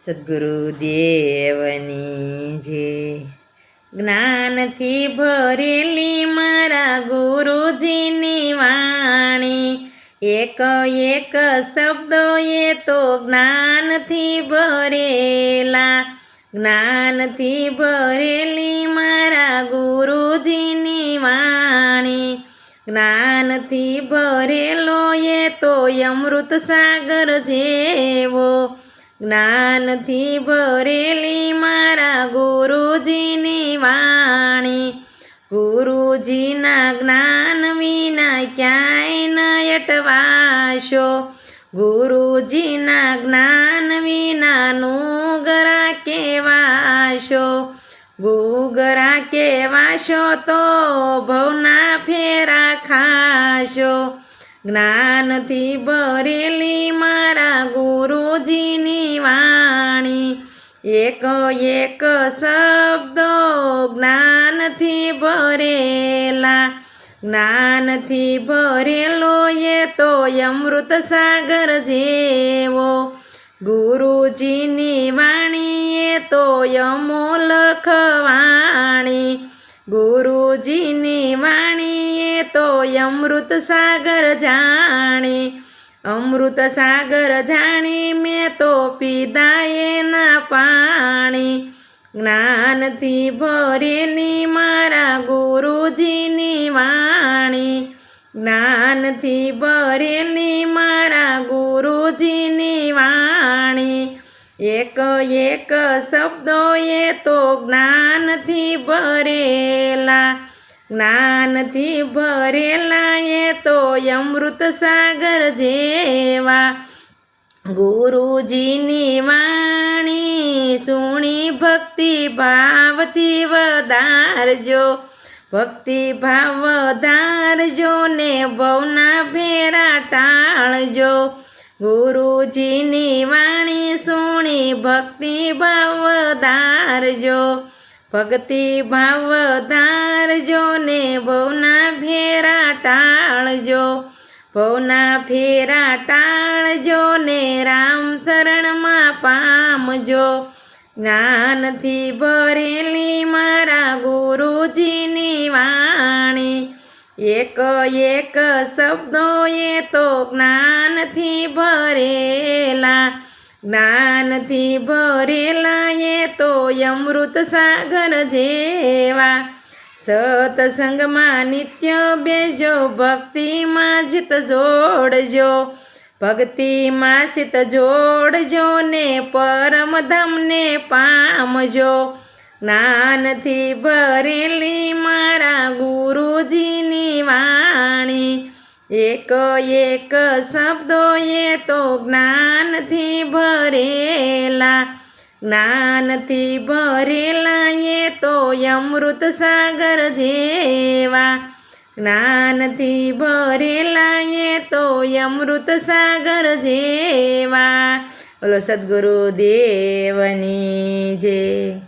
સદ્ગુરુદેવની જે જ્ઞાનથી ભરેલી મારા ગુરુજીની વાણી, એક એક શબ્દો એ તો જ્ઞાનથી ભરેલા, જ્ઞાનથી ભરેલી મારા ગુરુજીની વાણી, જ્ઞાનથી ભરેલો એ તો અમૃત સાગર જેવો, જ્ઞાનથી ભરેલી મારા ગુરુજીની વાણી, ગુરુજીના જ્ઞાન વિના ક્યાંય ન અટવાશો, ગુરુજીના જ્ઞાન વિનાનું ગરા કેવાશો, ગુગરા કેવાશો તો ભવના ફેરા ખાશો, જ્ઞાનથી ભરેલી મારા ગુરુજીની વાણી, એક એક શબ્દો જ્ઞાનથી ભરેલા, જ્ઞાનથી ભરેલો એ તો અમૃત સાગર જેવો, ગુરુજીની વાણી એ તો અમોલક વાણી, ગુરુજીની વાણી એ તો અમૃત સાગર જાણી, અમૃત સાગર જાણી મેં તો પીધા એના પાણી, જ્ઞાનથી ભરેલી મારા ગુરુજીની વાણી, જ્ઞાનથી ભરેલી મારા ગુરુજીની વાણી, એક એક શબ્દો એ તો જ્ઞાનથી ભરેલા, જ્ઞાનથી ભરેલા એ તો અમૃત સાગર જેવા, ગુરુજીની વાણી સુણી ભક્તિ ભાવથી વધારજો, ભક્તિ ભાવ વધારજો ને ભવના ફેરા ટાળજો, ગુરુજીની વાણી સુણી ભક્તિ ભાવ વધારજો, ભક્તિ ભાવ વધારજો ને ભવના ફેરા ટાળજો, ભવના ફેરા ટાળજો ને રામ શરણમાં પામજો, જ્ઞાનથી ભરેલી મારા ગુરુજીની વાણી, એક એક શબ્દો એ તો જ્ઞાનથી ભરેલા, જ્ઞાનથી ભરેલા એ તો અમૃત સાગર જેવા, સત્સંગમાં નિત્ય બેજો, ભક્તિમાં ચિત્ત જોડજો, ભક્તિમાં ચિત્ત જોડજો ને પરમધામને પામજો, જ્ઞાનથી ભરેલી મારા ગુરુજીની વાણી, એક એક શબ્દો એ તો જ્ઞાનથી ભરેલા, જ્ઞાનથી ભરેલા એ તો અમૃત સાગર જેવા, જ્ઞાનથી ભરેલા એ તો અમૃત સાગર જેવા. બોલો સદ્ગુરુદેવની જય.